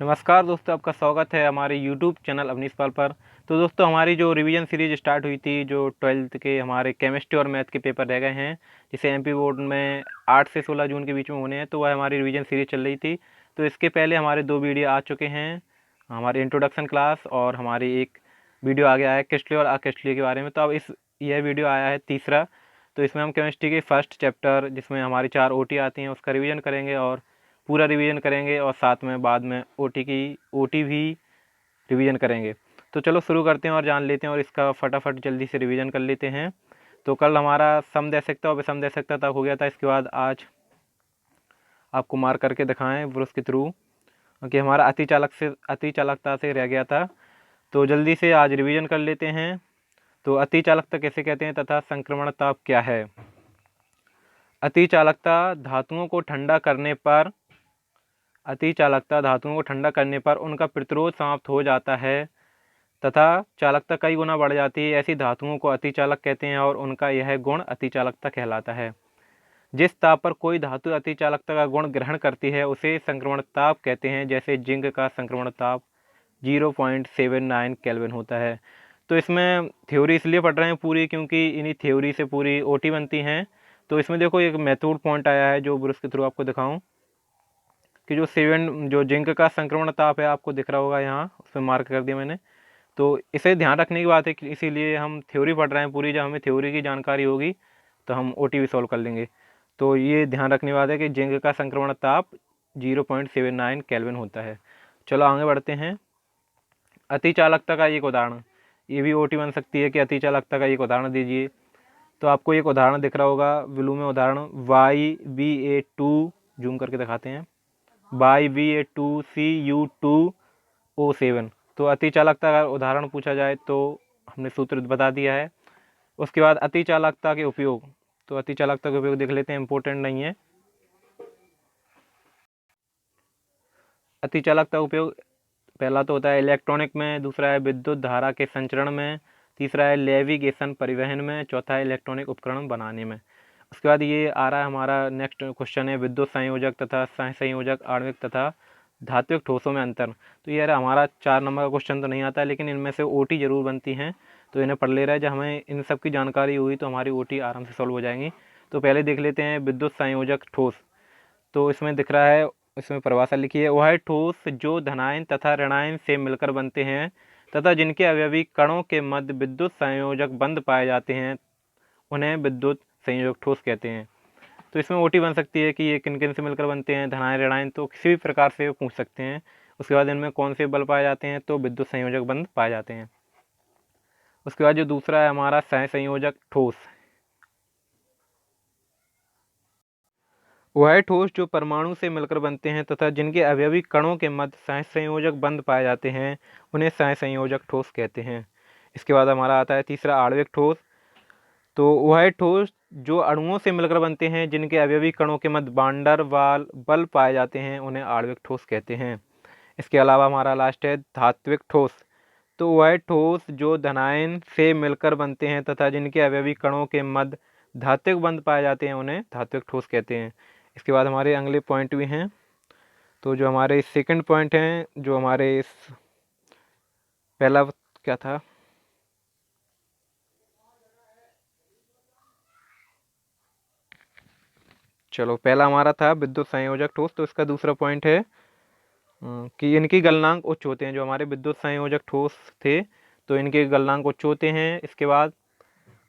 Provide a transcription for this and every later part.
नमस्कार दोस्तों, आपका स्वागत है हमारे YouTube चैनल अवनीश पाल पर। तो दोस्तों, हमारी जो रिवीजन सीरीज स्टार्ट हुई थी, जो 12th के हमारे केमिस्ट्री और मैथ के पेपर रह गए हैं, जिसे MP बोर्ड में 8 से 16 जून के बीच में होने हैं, तो वह हमारी रिवीजन सीरीज चल रही थी। तो इसके पहले हमारे 2 वीडियो आ चुके हैं, हमारे इंट्रोडक्शन क्लास और हमारी एक वीडियो आ गया है क्रिस्टलीय और अक्रिस्टलीय के बारे में। तो अब यह वीडियो आया है तीसरा। तो इसमें हम केमिस्ट्री के फर्स्ट चैप्टर, जिसमें हमारी 4 OT आती हैं, उसका रिवीजन करेंगे और पूरा रिवीजन करेंगे, और साथ में बाद में OT भी रिवीजन करेंगे। तो चलो शुरू करते हैं और जान लेते हैं, और इसका फटाफट जल्दी से रिवीजन कर लेते हैं। तो कल हमारा समदेशिकता और विषमदेशिकता तक हो गया था। इसके बाद आज आपको मार्क करके दिखाएं वृत्त के थ्रू कि हमारा अति चालकता से रह गया था। तो जल्दी से आज रिवीजन कर लेते हैं। तो अति चालकता कैसे कहते हैं तथा संक्रमण ताप क्या है। अति चालकता धातुओं को ठंडा करने पर उनका प्रतिरोध समाप्त हो जाता है तथा चालकता कई गुना बढ़ जाती है। ऐसी धातुओं को अतिचालक कहते हैं और उनका यह गुण अतिचालकता कहलाता है। जिस ताप पर कोई धातु अतिचालकता का गुण ग्रहण करती है उसे संक्रमण ताप कहते हैं। जैसे जिंक का संक्रमण ताप 0.79 केल्विन होता है। तो इसमें थ्योरी इसलिए पढ़ रहे हैं पूरी, क्योंकि इन्हीं थ्योरी से पूरी OT बनती हैं। तो इसमें देखो एक महत्वपूर्ण पॉइंट आया है, जो ब्रुश के थ्रू आपको दिखाऊं कि जो जिंक का संक्रमण ताप है, आपको दिख रहा होगा यहाँ, उस पर मार्क कर दिया मैंने। तो इसे ध्यान रखने की बात है कि इसीलिए हम थ्योरी पढ़ रहे हैं पूरी। जब हमें थ्योरी की जानकारी होगी तो हम OT भी सॉल्व कर लेंगे। तो ये ध्यान रखने की बात है कि जिंक का संक्रमण ताप 0.79 केल्विन होता है। चलो आगे बढ़ते हैं। अतिचालकता का एक उदाहरण, ये भी OT बन सकती है कि अतिचालकता का एक उदाहरण दीजिए। तो आपको एक उदाहरण दिख रहा होगा ब्लू में, उदाहरण YBA2, जूम करके दिखाते हैं, YBA2CU2O7। तो अतिचालकता का उदाहरण पूछा जाए तो हमने सूत्र बता दिया है। उसके बाद अतिचालकता के उपयोग, तो अतिचालकता के उपयोग देख लेते हैं, इंपॉर्टेंट नहीं है। अतिचालकता उपयोग पहला तो होता है इलेक्ट्रॉनिक में, दूसरा है विद्युत धारा के संचरण में, तीसरा है नेविगेशन परिवहन में, चौथा है इलेक्ट्रॉनिक उपकरण बनाने में। उसके बाद ये आ रहा है हमारा नेक्स्ट क्वेश्चन है विद्युत संयोजक तथा सहसंयोजक आणविक तथा धात्विक ठोसों में अंतर। तो ये हमारा 4 नंबर का क्वेश्चन तो नहीं आता है, लेकिन इनमें से OT जरूर बनती हैं। तो इन्हें पढ़ ले रहा है, जब हमें इन सब की जानकारी हुई तो हमारी OT आराम से सॉल्व हो जाएंगी। तो पहले देख लेते हैं विद्युत संयोजक ठोस। तो इसमें दिख रहा है, इसमें परिभाषा लिखी है, वह ठोस जो धनायन तथा ऋणायन से मिलकर बनते हैं तथा जिनके अवयवी कणों के मध्य विद्युत संयोजक बंध पाए जाते हैं, उन्हें विद्युत संयोजक ठोस कहते हैं। तो इसमें OT बन सकती है कि ये किन किन से मिलकर बनते हैं, धनायन ऋणायन, तो किसी भी प्रकार से पूछ सकते हैं। उसके बाद इनमें कौन से बल पाए जाते हैं, तो विद्युत संयोजक बंध पाए जाते हैं। उसके बाद जो दूसरा है हमारा सहसंयोजक ठोस, वह ठोस जो परमाणु से मिलकर बनते हैं तथा जिनके अवयवी कणों के मध्य सहसंयोजक बंध पाए जाते हैं, उन्हें सहसंयोजक ठोस कहते हैं। इसके बाद हमारा आता है तीसरा आणविक ठोस। तो वह ठोस जो अणुओं से मिलकर बनते हैं जिनके अवयवी कणों के मध्य वांडर वाल बल पाए जाते हैं, उन्हें आणविक ठोस कहते हैं। इसके अलावा हमारा लास्ट है धात्विक ठोस। तो वह ठोस जो धनायन से मिलकर बनते हैं तथा जिनके अवयवी कणों के मध्य धात्विक बंध पाए जाते हैं, उन्हें धात्विक ठोस कहते हैं। इसके बाद हमारे अगले पॉइंट भी हैं। तो जो हमारे सेकंड पॉइंट हैं, जो हमारे पहला क्या था, चलो पहला हमारा था विद्युत संयोजक ठोस। तो इसका दूसरा पॉइंट है कि इनकी गलनांक उच्च होते हैं। जो हमारे विद्युत संयोजक ठोस थे, तो इनके गलनांक उच्च होते हैं। इसके बाद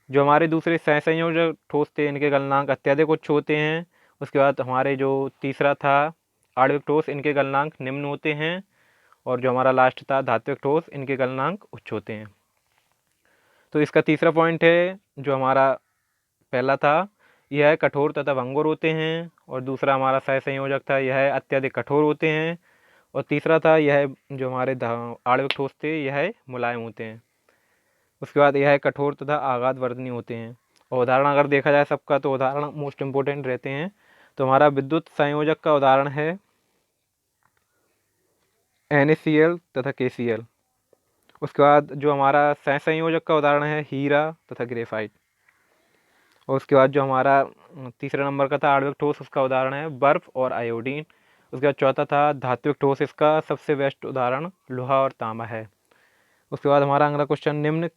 जो हमारे दूसरे सहसंयोजक ठोस थे, इनके गलनांक अत्यधिक उच्च होते हैं। उसके बाद हमारे जो तीसरा था आणविक ठोस, इनके गलनांक निम्न होते हैं। और जो हमारा लास्ट था धात्विक ठोस, इनके गलनांक उच्च होते हैं। तो इसका तीसरा पॉइंट है, जो हमारा पहला था, यह कठोर तथा भंगुर होते हैं। और दूसरा हमारा सहसंयोजक था, यह अत्यधिक कठोर होते हैं। और तीसरा था, यह जो हमारे आणविक ठोस थे, यह मुलायम होते हैं। उसके बाद यह कठोर तथा आघात वर्धनीय होते हैं। और उदाहरण अगर देखा जाए सबका, तो उदाहरण मोस्ट इम्पोर्टेंट रहते हैं। तो हमारा विद्युत संयोजक का उदाहरण है NaCl तथा KCl। उसके बाद जो हमारा सहसंयोजक का उदाहरण है हीरा तथा ग्रेफाइट। और उसके बाद जो हमारा तीसरे नंबर का था आणविक ठोस, उसका उदाहरण है बर्फ और आयोडीन। उसके बाद चौथा था धात्विक ठोस, इसका सबसे बेस्ट उदाहरण लोहा और तांबा है। उसके बाद हमारा अगला क्वेश्चन, निम्न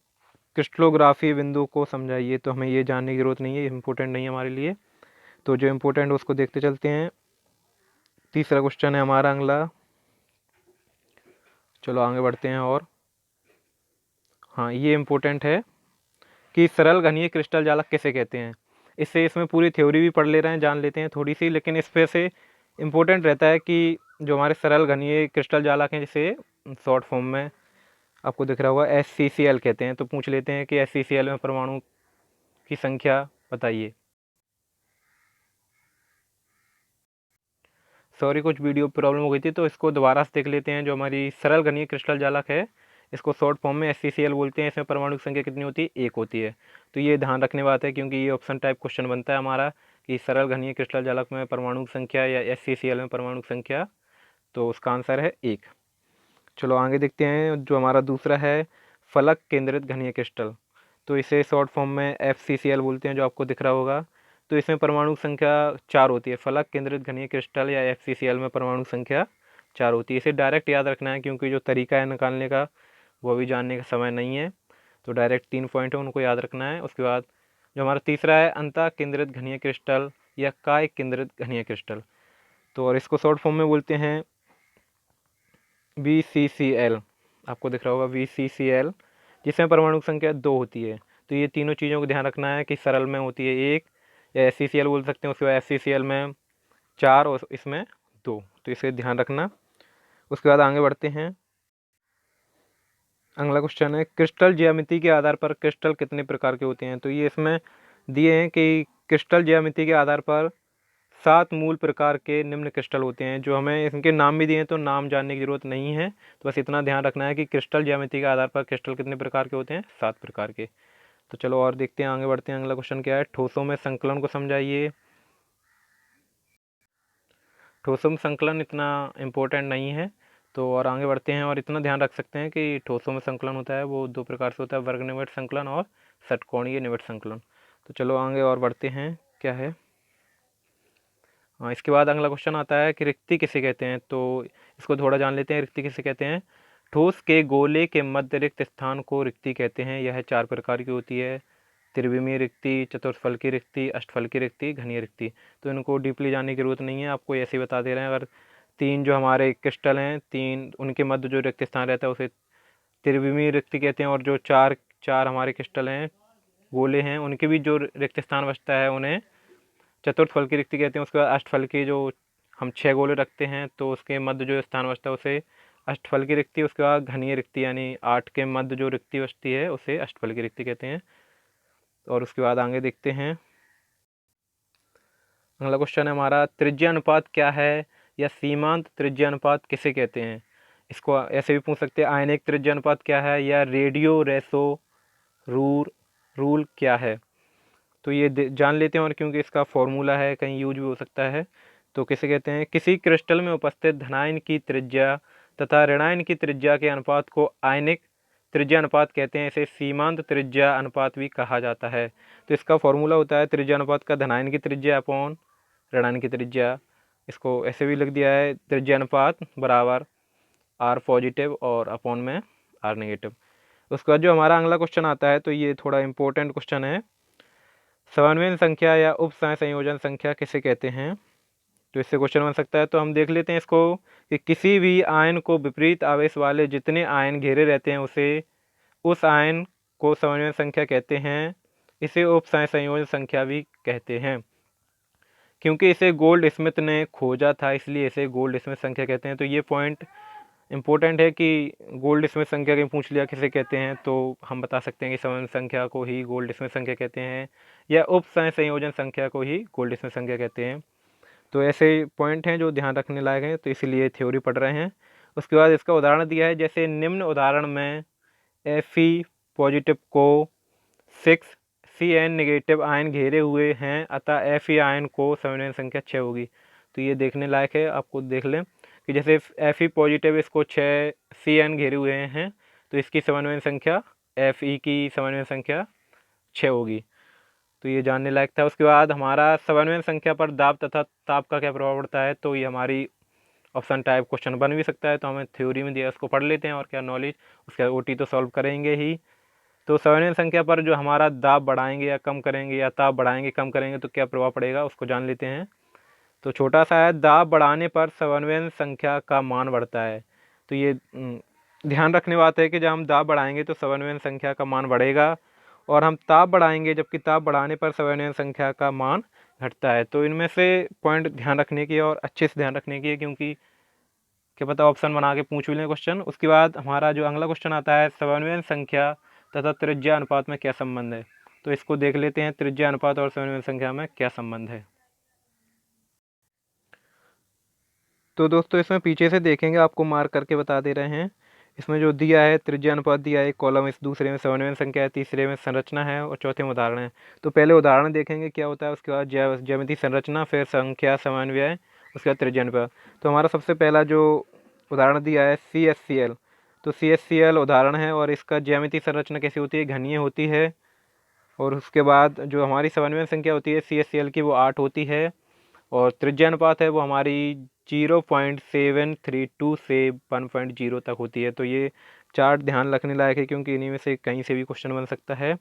क्रिस्टलोग्राफी बिंदु को समझाइए। तो हमें ये जानने की ज़रूरत नहीं है, इम्पोर्टेंट नहीं है हमारे लिए, तो जो इम्पोर्टेंट है उसको देखते चलते हैं। तीसरा क्वेश्चन है हमारा अगला, चलो आगे बढ़ते हैं। और हाँ, ये इम्पोर्टेंट है कि सरल घनीय क्रिस्टल जालक किसे कहते हैं। इसमें पूरी थ्योरी भी पढ़ ले रहे हैं, जान लेते हैं थोड़ी सी, लेकिन इस पे से इम्पोर्टेंट रहता है कि जो हमारे सरल घनीय क्रिस्टल जालक हैं, जिसे शॉर्ट फॉर्म में आपको दिख रहा होगा SCCL कहते हैं। तो पूछ लेते हैं कि SCCL में परमाणु की संख्या बताइए। सॉरी, कुछ वीडियो प्रॉब्लम हो गई थी, तो इसको दोबारा से देख लेते हैं। जो हमारी सरल घनीय क्रिस्टल जालक है, इसको शॉर्ट फॉर्म में SCCL बोलते हैं। इसमें परमाणु की संख्या कितनी होती है? 1 होती है। तो ये ध्यान रखने बात है, क्योंकि ये ऑप्शन टाइप क्वेश्चन बनता है हमारा कि सरल घनीय क्रिस्टल जालक में परमाणु की संख्या या SCCL में परमाणु की संख्या, तो उसका आंसर है 1। चलो आगे देखते हैं। जो हमारा दूसरा है फलक केंद्रित घनीय क्रिस्टल, तो इसे शॉर्ट फॉर्म में FCCL बोलते हैं, जो आपको दिख रहा होगा। तो इसमें परमाणु संख्या 4 होती है। फलक केंद्रित घनीय क्रिस्टल या FCCL में परमाणु संख्या 4 होती है। इसे डायरेक्ट याद रखना है, क्योंकि जो तरीका है निकालने का वो भी जानने का समय नहीं है। तो डायरेक्ट 3 पॉइंट है, उनको याद रखना है। उसके बाद जो हमारा तीसरा है अंतः केंद्रित घनीय क्रिस्टल या काय केंद्रित घनीय क्रिस्टल, तो और इसको शॉर्ट फॉर्म में बोलते हैं VCCL, आपको दिख रहा होगा VCCL, जिसमें परमाणु संख्या 2 होती है। तो ये तीनों चीज़ों को ध्यान रखना है कि सरल में होती है 1, या SCCL बोल सकते हैं, उसके बाद FCCL में 4 और इसमें 2, तो इसे ध्यान रखना। उसके बाद आगे बढ़ते हैं। अगला क्वेश्चन है क्रिस्टल ज्यामिति के आधार पर क्रिस्टल कितने प्रकार के होते हैं। तो ये इसमें दिए हैं कि क्रिस्टल ज्यामिति के आधार पर 7 मूल प्रकार के निम्न क्रिस्टल होते हैं। जो हमें इनके नाम भी दिए हैं, तो नाम जानने की जरूरत नहीं है, तो बस इतना ध्यान रखना है कि क्रिस्टल ज्यामिति के आधार पर क्रिस्टल कितने प्रकार के होते हैं? 7 प्रकार के। तो चलो और देखते हैं, आगे बढ़ते हैं। अगला क्वेश्चन क्या है, ठोसों में संकलन को समझाइए। ठोसों में संकलन इतना इम्पोर्टेंट नहीं है, तो और आगे बढ़ते हैं। और इतना ध्यान रख सकते हैं कि ठोसों में संकलन होता है वो 2 प्रकार से होता है, वर्ग निविड संकलन और षटकोणीय निविड संकलन। तो चलो आगे और बढ़ते हैं, क्या है। हाँ, इसके बाद अगला क्वेश्चन आता है कि रिक्ति किसे कहते हैं। तो इसको थोड़ा जान लेते हैं, रिक्ति किसे कहते हैं। ठोस के गोले के मध्य रिक्त स्थान को रिक्ति कहते हैं। यह 4 प्रकार की होती है, त्रिविमीय रिक्ति, चतुर्थफल की रिक्ति, अष्टफल की रिक्ति, घनीय रिक्ति। तो इनको डीपली जानने की जरूरत नहीं है, आपको ऐसे ही बता दे रहे हैं। अगर 3 जो हमारे क्रिस्टल हैं, 3 उनके मध्य जो रिक्त स्थान रहता है उसे त्रिविमीय रिक्ति कहते हैं। और जो चार हमारे क्रिस्टल हैं, गोले हैं, उनके भी जो रिक्त स्थान बचता है उन्हें चतुर्थ फल की रिक्ति कहते हैं। उसके बाद अष्टफल की, जो हम 6 गोले रखते हैं तो उसके मध्य जो स्थान बचता है उसे अष्टफल की रिक्ति। उसके बाद घनीय रिक्ति, यानी 8 के मध्य जो रिक्ति बचती है उसे अष्टफल की रिक्ति कहते हैं। और उसके बाद आगे देखते हैं। अगला क्वेश्चन है हमारा, त्रिज्या अनुपात क्या है या सीमांत त्रिज्या अनुपात किसे कहते हैं। इसको ऐसे भी पूछ सकते हैं, आयनिक त्रिज्या अनुपात क्या है या रेडियो रेसो रूल क्या है। तो ये जान लेते हैं, और क्योंकि इसका फॉर्मूला है, कहीं यूज भी हो सकता है। तो किसे कहते हैं, किसी क्रिस्टल में उपस्थित धनायन की त्रिज्या तथा ऋणायन की त्रिज्या के अनुपात को आयनिक त्रिज्या अनुपात कहते हैं। इसे सीमांत त्रिज्या अनुपात भी कहा जाता है। तो इसका फॉर्मूला होता है त्रिज्या अनुपात का धनायन की त्रिज्या अपॉन ऋणायन की त्रिज्या। इसको ऐसे भी लिख दिया है, त्रिज्या अनुपात बराबर R पॉजिटिव और अपॉन में R नेगेटिव। उसके बाद जो हमारा अगला क्वेश्चन आता है, तो ये थोड़ा इंपॉर्टेंट क्वेश्चन है, समन्वयन संख्या या उप संयोजन संख्या किसे कहते हैं। तो इससे क्वेश्चन बन सकता है, तो हम देख लेते हैं इसको कि किसी भी आयन को विपरीत आवेश वाले जितने आयन घेरे रहते हैं उसे उस आयन को समन्वयन संख्या कहते हैं। इसे उप संयोजन संख्या भी कहते हैं। क्योंकि इसे गोल्ड स्मिथ ने खोजा था, इसलिए इसे गोल्ड स्मिथ संख्या कहते हैं। तो ये पॉइंट इंपॉर्टेंट है कि गोल्ड स्मिथ संख्या कहीं पूछ लिया किसे कहते हैं, तो हम बता सकते हैं कि समन्वयन संख्या को ही गोल्ड स्मिथ संख्या कहते हैं, या उप संयोजन संख्या को ही गोल्ड स्मिथ संख्या कहते हैं। तो ऐसे पॉइंट हैं जो ध्यान रखने लायक हैं, तो इसलिए थ्योरी पढ़ रहे हैं। उसके बाद इसका उदाहरण दिया है, जैसे निम्न उदाहरण में Fe पॉजिटिव को 6 Cn नेगेटिव आयन घेरे हुए हैं, अतः Fe आयन को समन्वयन संख्या 6 होगी। तो ये देखने लायक है, आपको देख लें कि जैसे Fe पॉजिटिव इसको 6 Cn घेरे हुए हैं, तो इसकी समन्वयन संख्या Fe की समन्वयन संख्या 6 होगी। तो ये जानने लायक था। उसके बाद हमारा समन्वयन संख्या पर दाब तथा ताप का क्या प्रभाव पड़ता है। तो ये हमारी ऑप्शन टाइप क्वेश्चन बन भी सकता है। तो हमें थ्योरी में दिया उसको पढ़ लेते हैं और क्या नॉलेज, उसके बाद ओटी तो सॉल्व करेंगे ही। तो 7वें संख्या पर जो हमारा दाब बढ़ाएंगे या कम करेंगे या ताप बढ़ाएंगे कम करेंगे तो क्या प्रभाव पड़ेगा उसको जान लेते हैं। तो छोटा सा है, दाब बढ़ाने पर 7वें संख्या का मान बढ़ता है। तो ये ध्यान रखने बात है कि जब हम दाब बढ़ाएंगे तो 7वें संख्या का मान बढ़ेगा, और हम ताप बढ़ाएंगे जबकि ताप बढ़ाने पर 7वें संख्या का मान घटता है। तो इनमें से पॉइंट ध्यान रखने की और अच्छे से ध्यान रखने की है, क्योंकि क्या पता ऑप्शन बना के पूछ भी लें क्वेश्चन। उसके बाद हमारा जो अगला क्वेश्चन आता है, 7वें संख्या तथा त्रिज्या अनुपात में क्या संबंध है। तो इसको देख लेते हैं, त्रिज्या अनुपात और 7वें संख्या में क्या संबंध है। तो दोस्तों इसमें पीछे से देखेंगे, आपको मार्क करके बता दे रहे हैं। इसमें जो दिया है त्रिज्या अनुपात दिया है, एक कॉलम, इस दूसरे में 7वें संख्या है, तीसरे में संरचना है और चौथे में उदाहरण है। तो पहले उदाहरण देखेंगे क्या होता है, उसके बाद ज्यामितीय संरचना, फिर संख्या, समन्वय, उसके बाद त्रिज्या अनुपात। तो हमारा सबसे पहला जो उदाहरण दिया है CHCl, तो CHCl उदाहरण है और इसका ज्यामितीय संरचना कैसी होती है, घनीय होती है। और उसके बाद जो हमारी 7वें संख्या होती है CHCl की, वो 8 होती है। और त्रिज्या अनुपात है वो हमारी 0.732 से 1.0 तक होती है। तो ये चार्ट ध्यान रखने लायक है, क्योंकि इन्हीं में से कहीं से भी क्वेश्चन बन सकता है।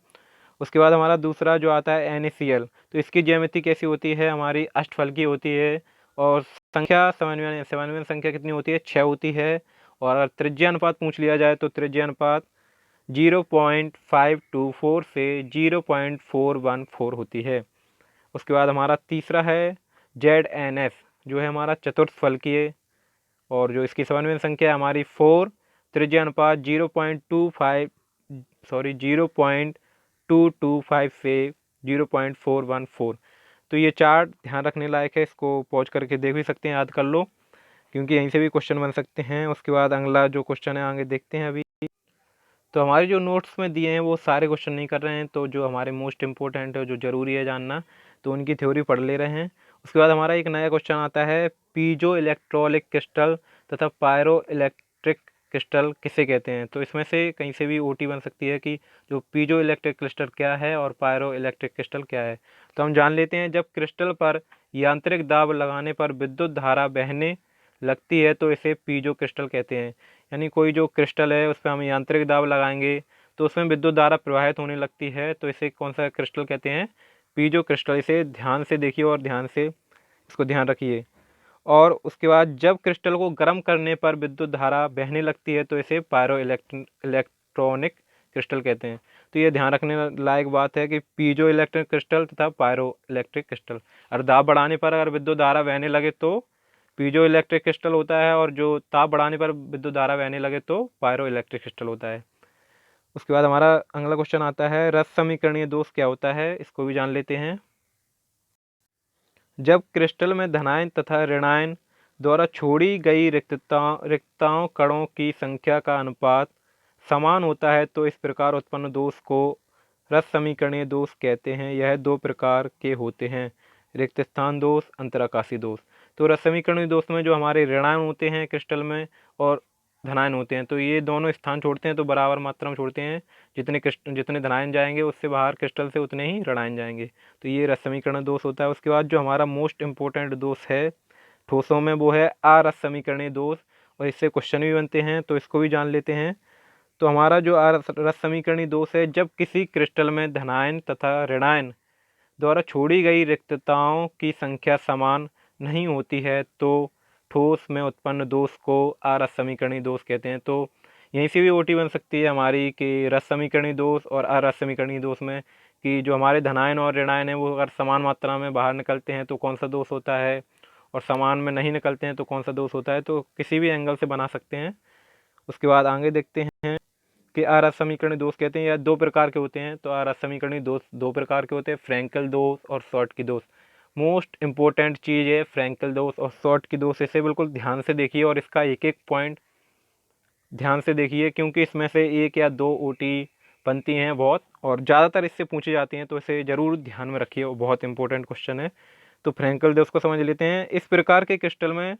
उसके बाद हमारा दूसरा जो आता है NaCl, तो इसकी ज्यामिति कैसी होती है, हमारी अष्टफलकी होती है। और संख्या 7वें संख्या कितनी होती है, 6 होती है। और अगर त्रिज्या अनुपात पूछ लिया जाए तो त्रिज्या अनुपात 0.524 से 0.414 होती है। उसके बाद हमारा तीसरा है ZNS, जो है हमारा चतुर्थफलकीय, और जो इसकी 7वें संख्या है हमारी 4, त्रिज्या अनुपात 0.225 से 0.414। तो ये चार्ट ध्यान रखने लायक है, इसको पॉज करके देख भी सकते हैं, याद कर लो, क्योंकि यहीं से भी क्वेश्चन बन सकते हैं। उसके बाद अगला जो क्वेश्चन है आगे देखते हैं अभी। तो हमारे जो नोट्स में दिए हैं वो सारे क्वेश्चन नहीं कर रहे हैं, तो जो हमारे मोस्ट इंपॉर्टेंट है, जो ज़रूरी है जानना, तो उनकी थ्योरी पढ़ ले रहे हैं। उसके बाद हमारा एक नया क्वेश्चन आता है, पीजो इलेक्ट्रॉनिक क्रिस्टल तथा पायरो इलेक्ट्रिक क्रिस्टल किसे कहते हैं। तो इसमें से कहीं से भी ओटी बन सकती है कि जो पीजो इलेक्ट्रिक क्रिस्टल क्या है और पायरो इलेक्ट्रिक क्रिस्टल क्या है। तो हम जान लेते हैं, जब क्रिस्टल पर यांत्रिक दाब लगाने पर विद्युत धारा बहने लगती है तो इसे पीजो क्रिस्टल कहते हैं। यानी कोई जो क्रिस्टल है उस पर हम यांत्रिक दाब लगाएंगे तो उसमें विद्युत धारा प्रवाहित होने लगती है, तो इसे कौन सा क्रिस्टल कहते हैं, पीजो क्रिस्टल। इसे ध्यान से देखिए और ध्यान से इसको ध्यान रखिए। और उसके बाद जब क्रिस्टल को गर्म करने पर विद्युत धारा बहने लगती है तो इसे पायरो इलेक्ट्रॉनिक क्रिस्टल कहते हैं। तो ये ध्यान रखने लायक बात है कि पीजो इलेक्ट्रिक क्रिस्टल तथा पायरो इलेक्ट्रिक क्रिस्टल। और दाब बढ़ाने पर अगर विद्युत धारा बहने लगे तो पीजो इलेक्ट्रिक क्रिस्टल होता है, और जो ताप बढ़ाने पर विद्युत धारा बहने लगे तो पायरो इलेक्ट्रिक क्रिस्टल होता है। उसके बाद हमारा अगला क्वेश्चन आता है, रस समीकरणीय दोष क्या होता है, इसको भी जान लेते हैं। जब क्रिस्टल में धनायन तथा ऋणायन द्वारा छोड़ी गई रिक्ताओं कणों की संख्या का अनुपात समान होता है तो इस प्रकार उत्पन्न दोष को रस समीकरणीय दोष कहते हैं। यह दो प्रकार के होते हैं, रिक्त स्थान दोष, अंतराकाशी दोष। तो रस समीकरणीय दोष में जो हमारे ऋणायन होते हैं क्रिस्टल में और धनायन होते हैं, तो ये दोनों स्थान छोड़ते हैं तो बराबर मात्रा में छोड़ते हैं। जितने धनायन जाएंगे उससे बाहर क्रिस्टल से उतने ही ऋणायन जाएंगे। तो ये रस समीकरण दोष होता है। उसके बाद जो हमारा मोस्ट इंपॉर्टेंट दोष है ठोसों में, वो है अरस समीकरणीय दोष, और इससे क्वेश्चन भी बनते हैं, तो इसको भी जान लेते हैं। तो हमारा जो रस समीकरणीय दोष है, जब किसी क्रिस्टल में धनायन तथा ऋणायन द्वारा छोड़ी गई रिक्तताओं की संख्या समान नहीं होती है तो ठोस में उत्पन्न दोष को अरस समीकरणीय दोष कहते हैं। तो यहीं से भी ओटी बन सकती है हमारी कि रस समीकरणीय दोष और अरस समीकरणीय दोष में, कि जो हमारे धनायन और ऋणायन है वो अगर समान मात्रा में बाहर निकलते हैं तो कौन सा दोष होता है, और समान में नहीं निकलते हैं तो कौन सा दोष होता है। तो किसी भी एंगल से बना सकते हैं। उसके बाद आगे देखते हैं कि अरस समीकरणीय दोष कहते हैं, या दो प्रकार के होते हैं। तो अरस समीकरणीय दोष दो प्रकार के होते हैं, फ्रैंकल दोष और शॉर्टकी दोष। मोस्ट इंपॉर्टेंट चीज़ है फ्रैंकल दोष और शॉर्टकी दोष। इसे बिल्कुल ध्यान से देखिए और इसका एक एक पॉइंट ध्यान से देखिए, क्योंकि इसमें से एक या दो ओटी बनती हैं बहुत, और ज़्यादातर इससे पूछी जाती हैं, तो इसे ज़रूर ध्यान में रखिए, वो बहुत इंपॉर्टेंट क्वेश्चन है। तो फ्रैंकल दोष को समझ लेते हैं। इस प्रकार के क्रिस्टल में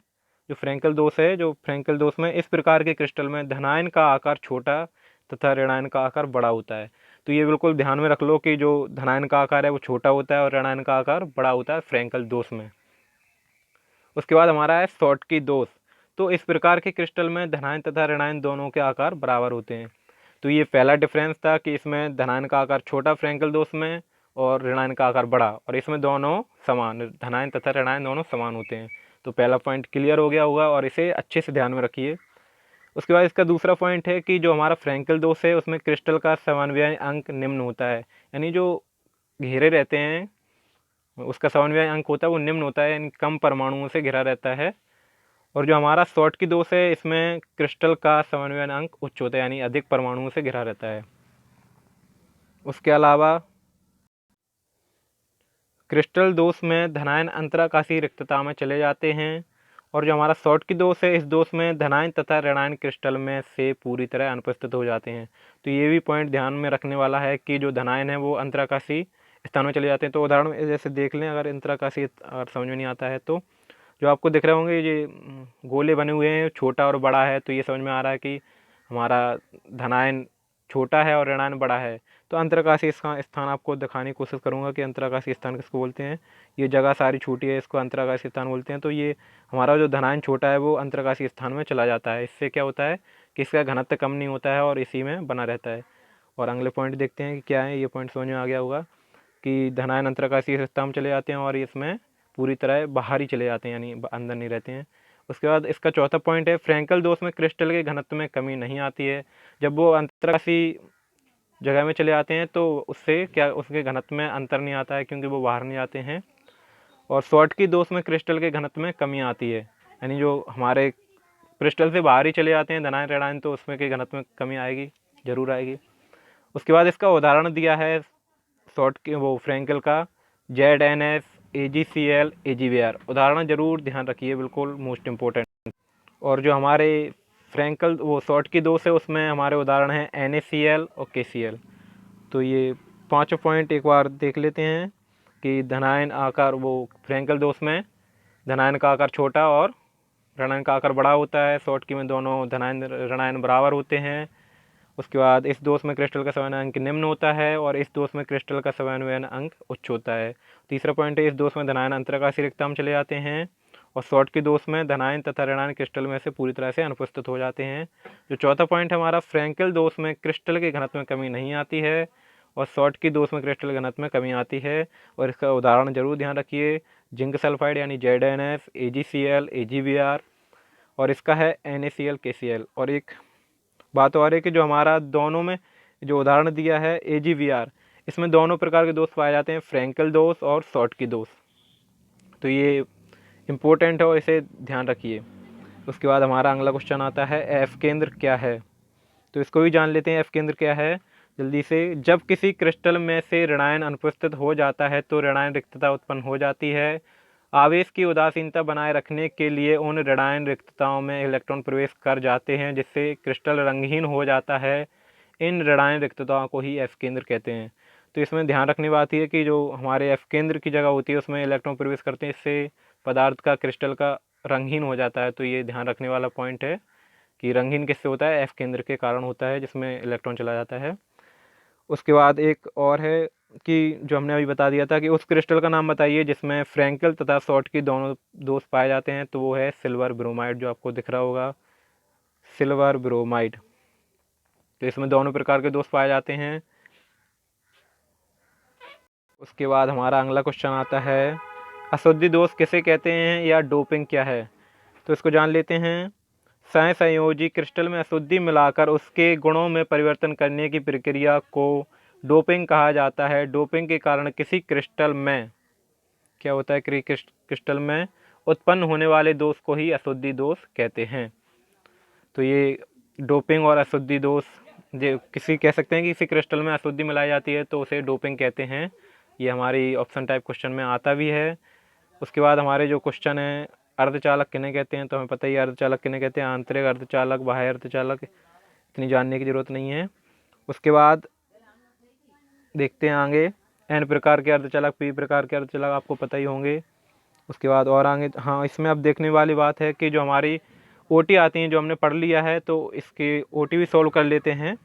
जो फ्रैंकल दोष है, जो फ्रैंकल दोष में इस प्रकार के क्रिस्टल में धनायन का आकार छोटा तथा ऋणायन का आकार बड़ा होता है। तो ये बिल्कुल ध्यान में रख लो कि जो धनायन का आकार है वो छोटा होता है और ऋणायन का आकार बड़ा होता है फ्रैंकल दोष में। उसके बाद हमारा है शॉर्टकी दोष। तो इस प्रकार के क्रिस्टल में धनायन तथा ऋणायन दोनों के आकार बराबर होते हैं। तो ये पहला डिफरेंस था कि इसमें धनायन का आकार छोटा फ्रैंकल दोष में और ऋणायन का आकार बड़ा, और इसमें दोनों समान, धनायन तथा ऋणायन दोनों समान होते हैं। तो पहला पॉइंट क्लियर हो गया होगा और इसे अच्छे से ध्यान में रखिए। उसके बाद इसका दूसरा पॉइंट है कि जो हमारा फ्रैंकल दोष है उसमें क्रिस्टल का समन्वय अंक निम्न होता है, यानी जो घेरे रहते हैं उसका समन्वय अंक होता है वो निम्न होता है, यानी कम परमाणुओं से घिरा रहता है। और जो हमारा शॉर्टकी दोष है इसमें क्रिस्टल का समन्वय अंक उच्च होता है, यानी अधिक परमाणुओं से घिरा रहता है। उसके अलावा क्रिस्टल दोष में धनायन अंतराकाशीय रिक्तता में चले जाते हैं, और जो हमारा शॉर्टकी दोष है इस दोष में धनायन तथा ऋणायन क्रिस्टल में से पूरी तरह अनुपस्थित हो जाते हैं। तो ये भी पॉइंट ध्यान में रखने वाला है कि जो धनायन है वो अंतराकाशीय स्थान में चले जाते हैं। तो उदाहरण जैसे देख लें, अगर अंतराकाशीय समझ में नहीं आता है तो जो आपको दिख रहे होंगे ये गोले बने हुए हैं, छोटा और बड़ा है, तो ये समझ में आ रहा है कि हमारा धनायन छोटा है और ऋणायन बड़ा है। तो अंतराकाशीय स्थान आपको दिखाने की कोशिश करूंगा कि अंतराकाशीय स्थान किसको बोलते हैं। ये जगह सारी छोटी है, इसको अंतराकाशीय स्थान बोलते हैं। तो ये हमारा जो धनायन छोटा है वो अंतराकाशीय स्थान में चला जाता है। इससे क्या होता है कि इसका घनत्व कम नहीं होता है और इसी में बना रहता है। और अगले पॉइंट देखते हैं कि क्या है। ये पॉइंट समझ में आ गया होगा कि धनायन अंतराकाशीय स्थान में चले जाते हैं और इसमें पूरी तरह बाहर ही चले जाते हैं, यानी अंदर नहीं रहते हैं। उसके बाद इसका चौथा पॉइंट है, फ्रैंकल दोष में क्रिस्टल के घनत्व में कमी नहीं आती है। जब वो अंतराकाशीय जगह में चले आते हैं तो उससे क्या उसके घनत्व में अंतर नहीं आता है, क्योंकि वो बाहर नहीं आते हैं। और शॉर्टकी दोष में क्रिस्टल के घनत्व में कमी आती है, यानी जो हमारे क्रिस्टल से बाहर ही चले जाते हैं धनायन ऋणायन, तो उसमें के घनत्व में कमी आएगी, जरूर आएगी। उसके बाद इसका उदाहरण दिया है शॉर्ट वो फ्रैंकल का, ZnS AgCl AgBr। उदाहरण जरूर ध्यान रखिए, बिल्कुल मोस्ट इम्पोर्टेंट। और जो हमारे फ्रैंकल वो शॉर्टकी दोष है उसमें हमारे उदाहरण हैं NaCl और KCl। तो ये पांचों पॉइंट एक बार देख लेते हैं कि धनायन आकार वो फ्रैंकल दोष में धनायन का आकार छोटा और ऋणायन का आकार बड़ा होता है। शॉर्टकी में दोनों धनायन ऋणायन बराबर होते हैं। उसके बाद इस दोष में क्रिस्टल का समन्वय अंक निम्न होता है और इस दोष में क्रिस्टल का समन्वय अंक उच्च होता है। तीसरा पॉइंट है, इस दोष में धनायन अंतराकाशीय रिक्तता में चले जाते हैं और शॉर्टकी दोष में धनायन तथा ऋणायन क्रिस्टल में से पूरी तरह से अनुपस्थित हो जाते हैं। जो चौथा पॉइंट है हमारा, फ्रैंकल दोष में क्रिस्टल के घनत्व में कमी नहीं आती है और शॉर्टकी दोष में क्रिस्टल घनत्व में कमी आती है। और इसका उदाहरण जरूर ध्यान रखिए, जिंक सल्फाइड यानी ZnS AgCl AgBr, और इसका है NaCl KCl। और एक बात और है कि जो हमारा दोनों में जो उदाहरण दिया है AgBr, इसमें दोनों प्रकार के दोष पाए जाते हैं, फ्रैंकल दोष और शॉर्टकी दोष। तो ये इम्पोर्टेंट है और इसे ध्यान रखिए। उसके बाद हमारा अगला क्वेश्चन आता है, एफ केंद्र क्या है। तो इसको भी जान लेते हैं, एफ केंद्र क्या है जल्दी से। जब किसी क्रिस्टल में से ऋणायन अनुपस्थित हो जाता है तो ऋणायन रिक्तता उत्पन्न हो जाती है। आवेश की उदासीनता बनाए रखने के लिए उन ऋणायन रिक्तताओं में इलेक्ट्रॉन प्रवेश कर जाते हैं जिससे क्रिस्टल रंगहीन हो जाता है। इन ऋणायन रिक्तताओं को ही एफ केंद्र कहते हैं। तो इसमें ध्यान रखने बात यह है कि जो हमारे एफ केंद्र की जगह होती है उसमें इलेक्ट्रॉन प्रवेश करते हैं, इससे पदार्थ का क्रिस्टल का रंगहीन हो जाता है। तो ये ध्यान रखने वाला पॉइंट है कि रंगहीन किससे होता है, एफ केंद्र के कारण होता है जिसमें इलेक्ट्रॉन चला जाता है। उसके बाद एक और है कि जो हमने अभी बता दिया था कि उस क्रिस्टल का नाम बताइए जिसमें फ्रैंकल तथा शॉर्टकी दोनों दोष पाए जाते हैं। तो वो है सिल्वर ब्रोमाइड, जो आपको दिख रहा होगा, सिल्वर ब्रोमाइड। तो इसमें दोनों प्रकार के दोष पाए जाते हैं। उसके बाद हमारा अगला क्वेश्चन आता है, अशुद्धि दोष किसे कहते हैं या डोपिंग क्या है। तो इसको जान लेते हैं। सहसंयोजी क्रिस्टल में अशुद्धि मिलाकर उसके गुणों में परिवर्तन करने की प्रक्रिया को डोपिंग कहा जाता है। डोपिंग के कारण किसी क्रिस्टल में क्या होता है, क्रिस्टल में उत्पन्न होने वाले दोष को ही अशुद्धि दोष कहते हैं। तो ये डोपिंग और अशुद्धि दोष जो किसी कह सकते हैं कि किसी क्रिस्टल में अशुद्धि मिलाई जाती है तो उसे डोपिंग कहते हैं। ये हमारी ऑप्शन टाइप क्वेश्चन में आता भी है। उसके बाद हमारे जो क्वेश्चन है, अर्धचालक किन्हें कहते हैं, तो हमें पता ही है अर्धचालक किन्हें कहते हैं, आंतरिक अर्धचालक, बाह्य अर्धचालक, इतनी जानने की ज़रूरत नहीं है। उसके बाद देखते हैं आगे, एन प्रकार के अर्धचालक, पी प्रकार के अर्धचालक आपको पता ही होंगे। उसके बाद और आगे, हाँ इसमें अब देखने वाली बात है कि जो हमारी ओटी आती हैं जो हमने पढ़ लिया है, तो इसके ओटी भी सॉल्व कर लेते हैं।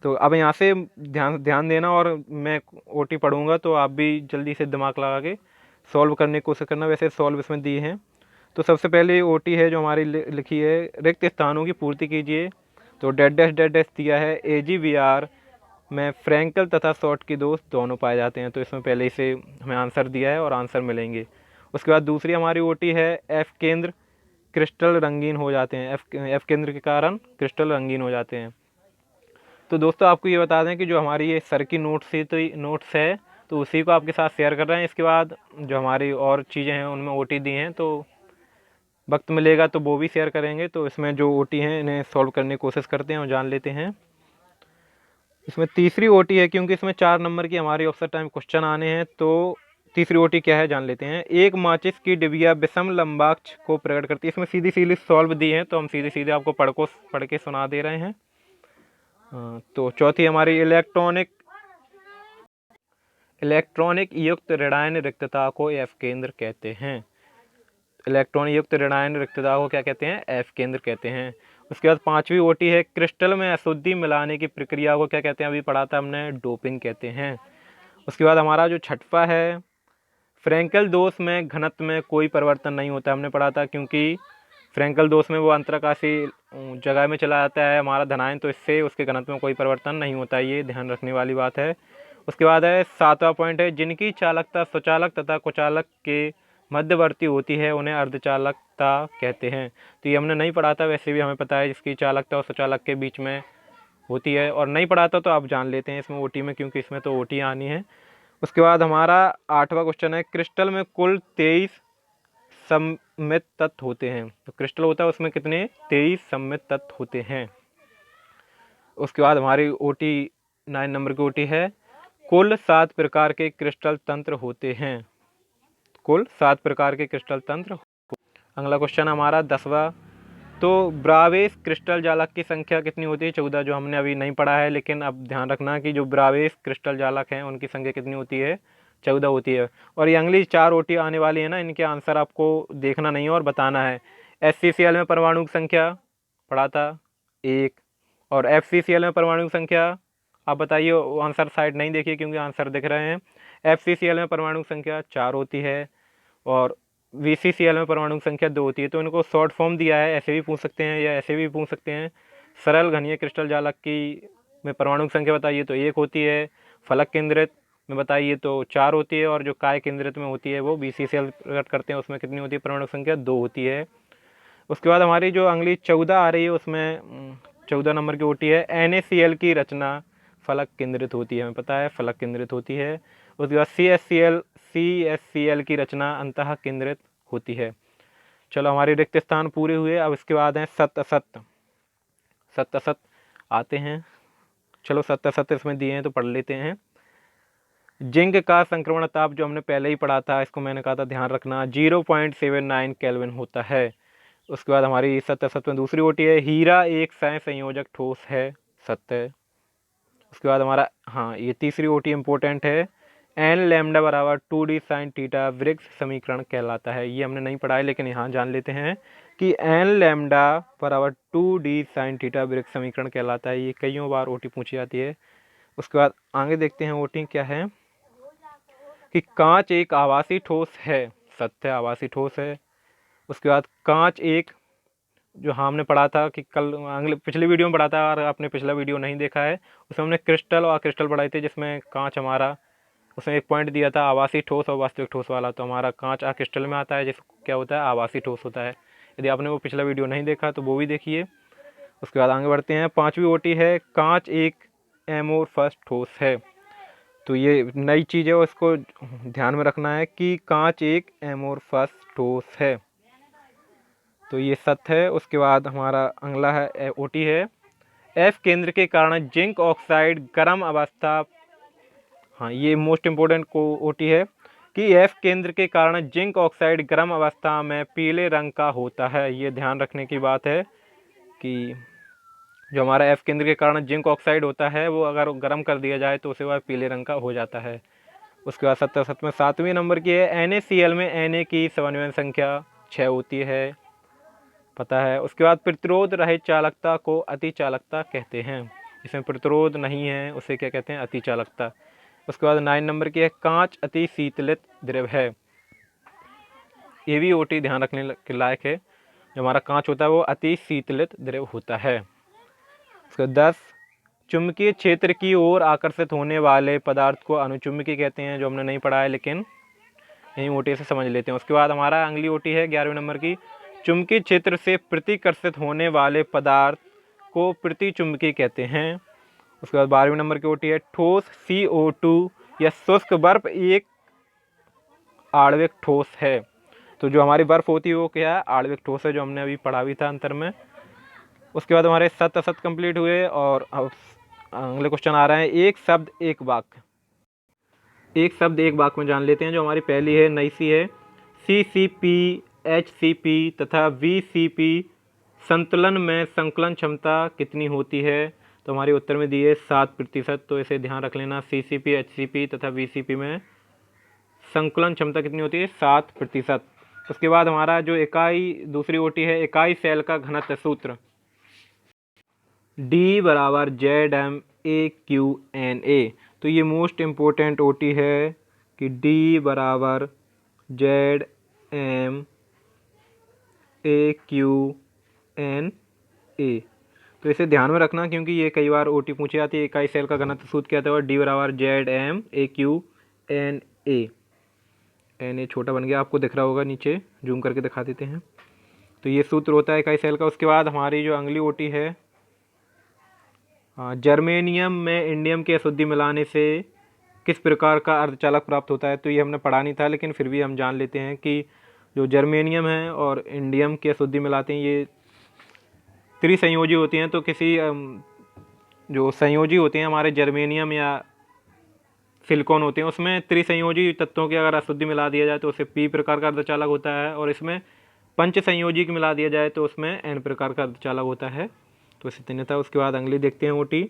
तो अब यहाँ से ध्यान देना, और मैं ओटी पढ़ूंगा तो आप भी जल्दी से दिमाग लगा के सॉल्व करने की कोशिश करना। वैसे सॉल्व इसमें दिए हैं, तो सबसे पहले ओटी है जो हमारी लिखी है, रिक्त स्थानों की पूर्ति कीजिए। तो डेड डैश दिया है, AgBr में फ्रैंकल तथा शॉर्ट की दोष दोनों पाए जाते हैं। तो इसमें पहले इसे हमें आंसर दिया है और आंसर मिलेंगे। उसके बाद दूसरी हमारी ओटी है, एफ केंद्र क्रिस्टल रंगीन हो जाते हैं, एफ केंद्र के कारण क्रिस्टल रंगीन हो जाते हैं। तो दोस्तों आपको ये बता दें कि जो हमारी ये सर की नोट्स है तो उसी को आपके साथ शेयर कर रहे हैं। इसके बाद जो हमारी और चीज़ें हैं उनमें ओटी दी हैं, तो वक्त मिलेगा तो वो भी शेयर करेंगे। तो इसमें जो ओटी हैं इन्हें सॉल्व करने की कोशिश करते हैं और जान लेते हैं। इसमें तीसरी ओटी है, क्योंकि इसमें 4 नंबर की हमारी ऑफिसर टाइम क्वेश्चन आने हैं, तो तीसरी ओटी क्या है जान लेते हैं। एक माचिस की डिबिया विषम लंबाक्ष को प्रकट करती है। इसमें सीधी सीधी सॉल्व दी हैं, तो हम सीधे सीधे आपको पढ़ के सुना दे रहे हैं। तो चौथी हमारी इलेक्ट्रॉनिक युक्त ऋणायन रिक्तता को एफ केंद्र कहते हैं। इलेक्ट्रॉन युक्त ऋणायन रिक्तता को क्या कहते हैं, एफ केंद्र कहते हैं। उसके बाद पांचवी ओटी है, क्रिस्टल में अशुद्धि मिलाने की प्रक्रिया को क्या कहते हैं, अभी पढ़ा था हमने, डोपिंग कहते हैं। उसके बाद हमारा जो छठवा है, फ्रैंकल दोष में घनत्व में कोई परिवर्तन नहीं होता, हमने पढ़ा था, क्योंकि फ्रैंकल दोष में वो अंतराकाशी जगह में चला जाता है हमारा धनायन, तो इससे उसके घनत्व में कोई परिवर्तन नहीं होता, ये ध्यान रखने वाली बात है। उसके बाद है सातवां पॉइंट है, जिनकी चालकता स्वचालक तथा कुचालक के मध्यवर्ती होती है उन्हें अर्धचालकता कहते हैं। तो ये हमने नहीं पढ़ा था, वैसे भी हमें पता है जिसकी चालकता और स्वचालक के बीच में होती है, और नहीं पढ़ा था तो आप जान लेते हैं इसमें ओटी में, क्योंकि इसमें तो ओटी आनी है। उसके बाद हमारा आठवां क्वेश्चन है, क्रिस्टल में कुल 23 सममित तत्व होते हैं। तो क्रिस्टल होता है उसमें कितने, 23 सममित तत्व होते हैं। उसके बाद हमारी ओटी 9 नंबर की ओटी है, कुल 7 प्रकार के क्रिस्टल तंत्र होते हैं। कुल 7 प्रकार के क्रिस्टल तंत्र। अगला क्वेश्चन हमारा 10वां, तो ब्रावेश क्रिस्टल जालक की संख्या कितनी होती है, 14, जो हमने अभी नहीं पढ़ा है, लेकिन अब ध्यान रखना कि जो ब्रावेश क्रिस्टल जालक हैं उनकी संख्या कितनी होती है, 14 होती है। और ये अगली 4 ओटी आने वाली है ना, इनके आंसर आपको देखना नहीं है और बताना है। HCCl में परमाणु की संख्या पढ़ा था 1, और FCCl में परमाणु की संख्या आप बताइए, आंसर साइड नहीं देखिए क्योंकि आंसर दिख रहे हैं। FCCl में परमाणु की संख्या 4 होती है, और VCCl में परमाणु की संख्या 2 होती है। तो इनको शॉर्ट फॉर्म दिया है, ऐसे भी पूछ सकते हैं या ऐसे भी पूछ सकते हैं। सरल घनीय क्रिस्टल जालक की में परमाणु की संख्या बताइए तो 1 होती है, फलक केंद्रित में बताइए तो 4 होती है, और जो काय केंद्रित में होती है वो BCCl प्रकट करते हैं, उसमें कितनी होती है, परमाणु की संख्या 2 होती है। उसके बाद हमारी जो अगली 14 आ रही है, उसमें 14 नंबर की ओटी है, NaCl की रचना फलक केंद्रित होती है, हमें पता है फलक केंद्रित होती है। उसके बाद CSCl की रचना अंतः केंद्रित होती है। चलो हमारे रिक्त स्थान पूरे हुए। अब इसके बाद हैं सत्य असत्य आते हैं। चलो सत्य असत्य इसमें दिए हैं तो पढ़ लेते हैं। जिंक का संक्रमण ताप जो हमने पहले ही पढ़ा था, इसको मैंने कहा था ध्यान रखना, 0.79 केल्विन होता है। उसके बाद हमारी सत्य असत्य में दूसरी ओटी है, हीरा एक सहसंयोजक ठोस है, सत्य। उसके बाद हमारा ये तीसरी ओटी इंपॉर्टेंट है, n लैम्डा बराबर 2d साइन थीटा वृक्ष समीकरण कहलाता है। ये हमने नहीं पढ़ा है, लेकिन यहाँ जान लेते हैं कि n लैम्डा बराबर 2d साइन थीटा वृक्ष समीकरण कहलाता है। ये कईयों बार ओटी पूछी जाती है। उसके बाद आगे देखते हैं ओटी क्या है, कि कांच एक आवासी ठोस है, सत्य, आवासी ठोस है। उसके बाद कांच एक, जो हमने पढ़ा था कि कल पिछले वीडियो में पढ़ा था, और आपने पिछला वीडियो नहीं देखा है उसमें हमने क्रिस्टल और क्रिस्टल पढ़ाई थी, जिसमें कांच हमारा उसमें एक पॉइंट दिया था आवासी ठोस और वास्तविक ठोस वाला। तो हमारा कांच क्रिस्टल में आता है, जिसको क्या होता है, आवासी ठोस होता है। यदि आपने वो पिछला वीडियो नहीं देखा तो वो भी देखिए। उसके बाद आगे बढ़ते हैं, 5वीं ओटी है, कांच एक एमोरफस ठोस है। तो ये नई चीज़ है और इसको ध्यान में रखना है कि कांच एक एमोरफस ठोस है, तो ये सत्य है। उसके बाद हमारा अगला है ओटी है, एफ केंद्र के कारण जिंक ऑक्साइड गर्म अवस्था, ये मोस्ट इम्पोर्टेंट को ओटी है, कि एफ केंद्र के कारण जिंक ऑक्साइड गर्म अवस्था में पीले रंग का होता है। ये ध्यान रखने की बात है कि जो हमारा एफ केंद्र के कारण जिंक ऑक्साइड होता है वो अगर गर्म कर दिया जाए तो उसे वह पीले रंग का हो जाता है। उसके बाद 7वें नंबर की है, NaCl में Na की समन्वय संख्या 6 होती है, पता है। उसके बाद प्रतिरोध रहित चालकता को अति चालकता कहते हैं, इसमें प्रतिरोध नहीं है उसे क्या कहते हैं, अति चालकता। उसके बाद 9 नंबर की है, कांच अति शीतलित द्रव है। ये भी ओटी ध्यान रखने के लायक है। जो हमारा कांच होता है वो अति शीतलित द्रव होता है। उसके 10 चुंबकीय क्षेत्र की ओर आकर्षित होने वाले पदार्थ को अनुचुंबकीय कहते हैं, जो हमने नहीं पढ़ा है लेकिन यही ओटी से समझ लेते हैं। उसके बाद हमारा अगली ओटी है 11वें नंबर की, चुंबकीय क्षेत्र से प्रतिकर्षित होने वाले पदार्थ को प्रतिचुंबकीय कहते हैं। उसके बाद 12वें नंबर की ओटी है, ठोस CO2 या शुष्क बर्फ एक आणविक ठोस है। तो जो हमारी बर्फ होती है वो क्या है, आणविक ठोस है, जो हमने अभी पढ़ा भी था अंतर में। उसके बाद हमारे 7 असत कंप्लीट हुए और अब अगले क्वेश्चन आ रहे हैं, एक शब्द एक वाक्य। एक शब्द एक वाक्य में जान लेते हैं। जो हमारी पहली है नई सी है, CCP HCP तथा VCP संतुलन में संकलन क्षमता कितनी होती है। तो हमारे उत्तर में दिए 7%। तो इसे ध्यान रख लेना, CCP HCP तथा VCP में संकलन क्षमता कितनी होती है, 7%। उसके बाद हमारा जो इकाई दूसरी ओटी है, इकाई सेल का घनत्व सूत्र D बराबर ZmAQNA। तो ये मोस्ट इम्पोर्टेंट ओटी है कि D बराबर ZmAQNA। तो इसे ध्यान में रखना क्योंकि ये कई बार ओटी पूछी जाती है। इकाई सेल का घनत्व सूत्र क्या था, D बराबर ZmAQNA। एन ए छोटा बन गया, आपको दिख रहा होगा, नीचे जूम करके दिखा देते हैं। तो ये सूत्र होता है इकाई सेल का। उसके बाद हमारी जो अगली ओटी है, जर्मेनियम में इंडियम की अशुद्धि मिलाने से किस प्रकार का अर्धचालक प्राप्त होता है। तो ये हमने पढ़ा नहीं था लेकिन फिर भी हम जान लेते हैं कि जो जर्मेनियम है और इंडियम की अशुद्धि मिलाते हैं, ये त्रिसंयोजी होती हैं। तो किसी जो संयोजी होते हैं हमारे जर्मेनियम या सिलिकॉन होते हैं, उसमें त्रिसंयोजी तत्वों की अगर अशुद्धि मिला दिया जाए तो उसे P प्रकार का अर्धचालक होता है, और इसमें पंच संयोजी की मिला दिया जाए तो उसमें N प्रकार का अर्धचालक होता है। तो इसे तीन था। उसके बाद अगली देखते हैं ओटी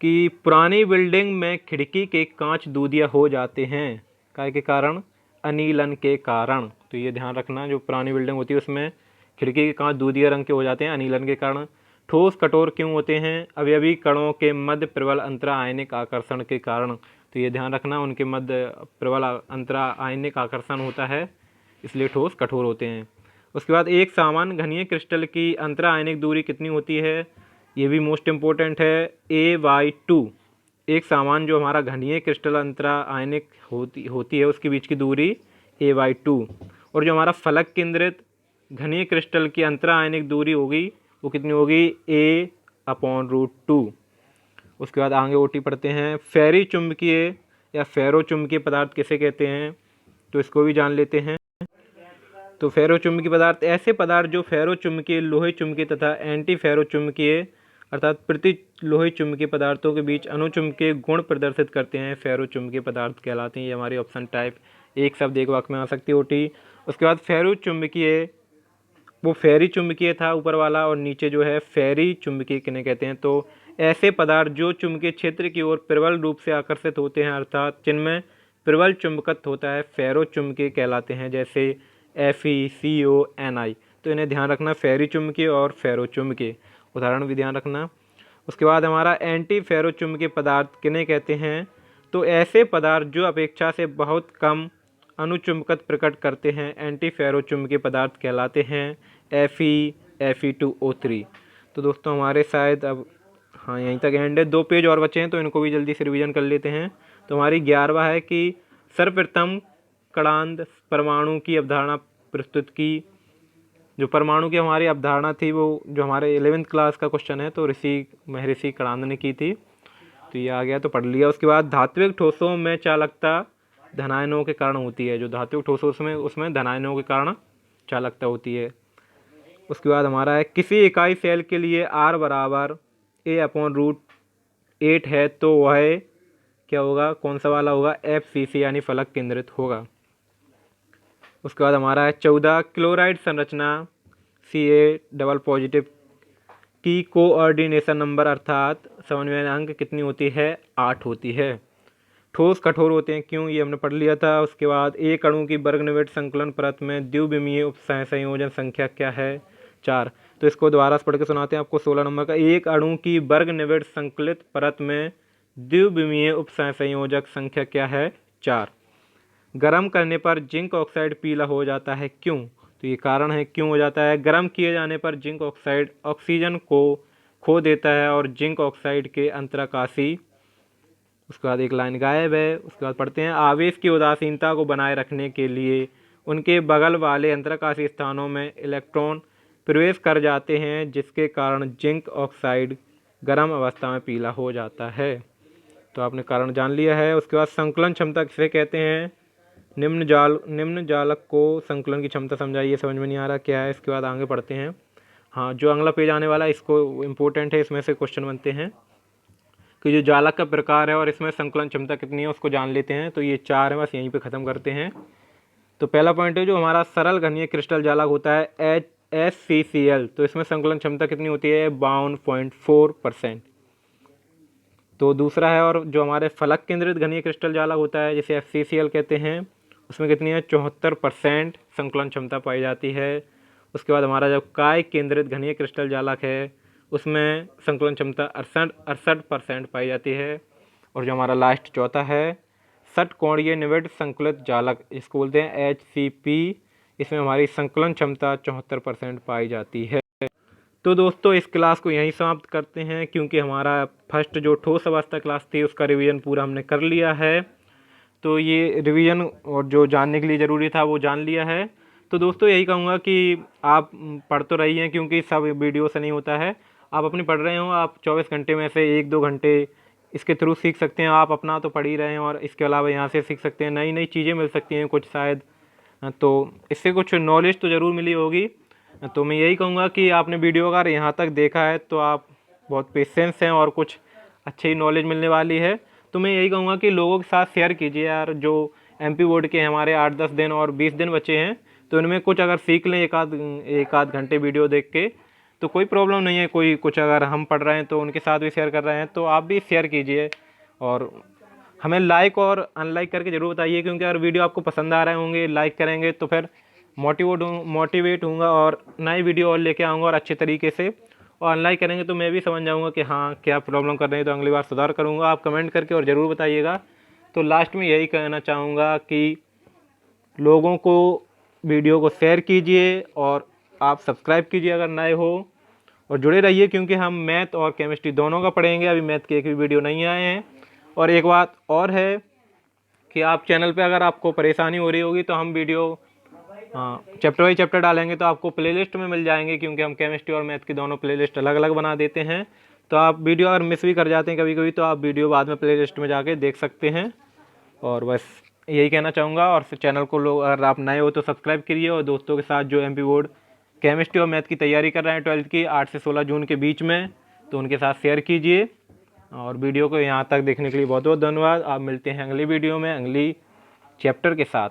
कि पुरानी बिल्डिंग में खिड़की के कांच दूधिया हो जाते हैं, काय के कारण, अनिलन के कारण। तो ये ध्यान रखना, जो पुरानी बिल्डिंग होती है उसमें खिड़की के कांच दूधिया रंग के हो जाते हैं अनिलन के कारण। ठोस कठोर क्यों होते हैं, अवयवी कणों के मध्य प्रबल अंतरा आयनिक आकर्षण के कारण। तो ये ध्यान रखना, उनके मध्य प्रबल अंतरा आयनिक आकर्षण होता है, इसलिए ठोस कठोर होते हैं। उसके बाद एक सामान्य घनीय क्रिस्टल की अंतरा आयनिक दूरी कितनी होती है, ये भी मोस्ट इम्पोर्टेंट है, A/2। एक सामान्य जो हमारा घनीय क्रिस्टल अंतरा आयनिक होती है उसके बीच की दूरी A/2। और जो हमारा फलक केंद्रित घनीय क्रिस्टल की अंतरा आयनिक दूरी होगी वो कितनी होगी, A/√2। उसके बाद आगे ओटी पढ़ते हैं, फेरी चुंबकीय या फेरो चुंबकीय पदार्थ किसे कहते हैं। तो इसको भी जान लेते हैं। तो फेरो चुंबकीय पदार्थ ऐसे पदार्थ जो फेरो चुंबकीय, लोहे चुंबकीय तथा एंटी फेरो चुंबकीय अर्थात प्रति लोहे चुंबकीय पदार्थों के बीच अनुचुंबकीय गुण प्रदर्शित करते हैं, फेरो चुंबकीय पदार्थ कहलाते हैं। ये हमारी ऑप्शन टाइप एक शब्द एक वाक्य में आ सकती है ओटी। उसके बाद फेरो चुंबकीय, वो फेरी चुंबकीय था ऊपर वाला, और नीचे जो है फेरी चुंबकीय किन्हें कहते हैं। तो ऐसे पदार्थ जो चुंबकीय क्षेत्र की ओर प्रबल रूप से आकर्षित होते हैं अर्थात जिनमें प्रबल चुंबकत्व होता है, फेरो चुंबकीय कहलाते हैं, जैसे FeCO Ni। तो इन्हें ध्यान रखना, फेरी चुंबकीय और फेरो चुंबकीय, उदाहरण भी ध्यान रखना। उसके बाद हमारा एंटी फेरो चुंबकीय पदार्थ किन्हें कहते हैं। तो ऐसे पदार्थ जो अपेक्षा से बहुत कम अनुचुंबकत्व प्रकट करते हैं, एंटी फेरो चुंबकीय पदार्थ कहलाते हैं, Fe2O3। तो दोस्तों हमारे शायद अब हाँ यहीं तक एंड है, 2 पेज और बचे हैं तो इनको भी जल्दी से रिवीजन कर लेते हैं। तो हमारी 11वां है कि सर्वप्रथम कणांद परमाणु की अवधारणा प्रस्तुत की। जो परमाणु की हमारी अवधारणा थी वो जो हमारे 11वीं क्लास का क्वेश्चन है, तो महर्षि कणांद ने की थी। तो ये आ गया तो पढ़ लिया। उसके बाद धात्विक ठोसों में चालकता धनायनों के कारण होती है। जो धात्विक ठोसों उसमें धनायनों के कारण चालकता होती है। उसके बाद हमारा है किसी इकाई सेल के लिए R बराबर A/√8 है तो वह क्या होगा, कौन सा वाला होगा, FCC यानी फलक केंद्रित होगा। उसके बाद हमारा है 14 क्लोराइड संरचना Ca डबल पॉजिटिव की कोऑर्डिनेशन नंबर अर्थात समन्वय अंक कितनी होती है, 8 होती है। ठोस कठोर होते हैं क्यों, ये हमने पढ़ लिया था। उसके बाद एक अणु की वर्गनिवेट संकलन परत में द्विविमीय उपसंयोजन संख्या क्या है, 4। तो इसको दोबारा से पढ़ के सुनाते हैं आपको। 16 नंबर का, एक अणु की वर्गनिवेट संकलित परत में द्विविमीय उपसंयोजक संख्या क्या है, 4। गर्म करने पर जिंक ऑक्साइड पीला हो जाता है, क्यों? तो ये कारण है क्यों हो जाता है। गर्म किए जाने पर जिंक ऑक्साइड ऑक्सीजन को खो देता है और जिंक ऑक्साइड के अंतराकाशी, उसके बाद एक लाइन गायब है। उसके बाद पढ़ते हैं, आवेश की उदासीनता को बनाए रखने के लिए उनके बगल वाले अंतराकाशी स्थानों में इलेक्ट्रॉन प्रवेश कर जाते हैं, जिसके कारण जिंक ऑक्साइड गर्म अवस्था में पीला हो जाता है। तो आपने कारण जान लिया है। उसके बाद संकलन क्षमता किसे कहते हैं? निम्न जालक को संकलन की क्षमता समझाइए। समझ में नहीं आ रहा क्या है। इसके बाद आगे पढ़ते हैं। हाँ, जो अगला पेज आने वाला है इसको इम्पोर्टेंट है, इसमें से क्वेश्चन बनते हैं कि जो जालक का प्रकार है और इसमें संकलन क्षमता कितनी है उसको जान लेते हैं। तो ये 4 है, बस यहीं पे ख़त्म करते हैं। तो पहला पॉइंट है, जो हमारा सरल घनीय क्रिस्टल जालक होता है HCCl, तो इसमें संकलन क्षमता कितनी होती है? 52.4%। तो दूसरा है, और जो हमारे फलक केंद्रित घनीय क्रिस्टल जालक होता है जिसे FCCl कहते हैं, उसमें कितनी है? 74% संकलन क्षमता पाई जाती है। उसके बाद हमारा जो काय केंद्रित घनीय क्रिस्टल जालक है उसमें संकलन क्षमता 68% पाई जाती है। और जो हमारा लास्ट चौथा है, षटकोणीय निविड संकलित जालक, इसको बोलते हैं HCP, इसमें हमारी संकलन क्षमता 74% पाई जाती है। तो दोस्तों इस क्लास को यहीं समाप्त करते हैं, क्योंकि हमारा फर्स्ट जो ठोस अवस्था क्लास थी उसका रिवीजन पूरा हमने कर लिया है। तो ये रिवीजन और जो जानने के लिए ज़रूरी था वो जान लिया है। तो दोस्तों यही कहूँगा कि आप पढ़ तो रही हैं, क्योंकि सब वीडियो से नहीं होता है। आप अपनी पढ़ रहे हो, आप 24 घंटे में से 1-2 घंटे इसके थ्रू सीख सकते हैं। आप अपना तो पढ़ ही रहे हैं और इसके अलावा यहाँ से सीख सकते हैं, नई नई चीज़ें मिल सकती हैं कुछ शायद। तो इससे कुछ नॉलेज तो ज़रूर मिली होगी। तो मैं यही कहूँगा कि आपने वीडियो अगर यहाँ तक देखा है तो आप बहुत पेशेंस हैं और कुछ अच्छी नॉलेज मिलने वाली है। तो मैं यही कहूँगा कि लोगों के साथ शेयर कीजिए यार। जो MP बोर्ड के हमारे 8-10 दिन और 20 दिन बचे हैं, तो इनमें कुछ अगर सीख लें एक आध घंटे वीडियो देख के, तो कोई प्रॉब्लम नहीं है। कोई कुछ अगर हम पढ़ रहे हैं तो उनके साथ भी शेयर कर रहे हैं, तो आप भी शेयर कीजिए और हमें लाइक और अनलाइक करके ज़रूर बताइए, क्योंकि अगर वीडियो आपको पसंद आ रहे होंगे, लाइक करेंगे तो फिर मोटिवेट होऊंगा और नई वीडियो और लेके आऊँगा और अच्छे तरीके से। और अनलाइक करेंगे तो मैं भी समझ जाऊँगा कि हाँ क्या प्रॉब्लम कर रहे हैं, तो अगली बार सुधार करूँगा। आप कमेंट करके और ज़रूर बताइएगा। तो लास्ट में यही कहना चाहूँगा कि लोगों को वीडियो को शेयर कीजिए और आप सब्सक्राइब कीजिए अगर नए हो, और जुड़े रहिए, क्योंकि हम मैथ और केमिस्ट्री दोनों का पढ़ेंगे। अभी मैथ के एक भी वीडियो नहीं आए हैं। और एक बात और है कि आप चैनल पे अगर आपको परेशानी हो रही होगी तो हम वीडियो चैप्टर बाई चैप्टर डालेंगे, तो आपको प्लेलिस्ट में मिल जाएंगे, क्योंकि हम केमिस्ट्री और मैथ की दोनों प्लेलिस्ट अलग अलग बना देते हैं। तो आप वीडियो अगर मिस भी कर जाते हैं कभी कभी, तो आप वीडियो बाद में प्लेलिस्ट में जाके देख सकते हैं। और बस यही कहना चाहूँगा। और चैनल को लोग, अगर आप नए हो तो सब्सक्राइब करिए, और दोस्तों के साथ जो MP बोर्ड केमिस्ट्री और मैथ की तैयारी कर रहे हैं 12th की 8 से 16 जून के बीच में, तो उनके साथ शेयर कीजिए। और वीडियो को यहाँ तक देखने के लिए बहुत बहुत धन्यवाद। आप मिलते हैं अगली वीडियो में अगली चैप्टर के साथ।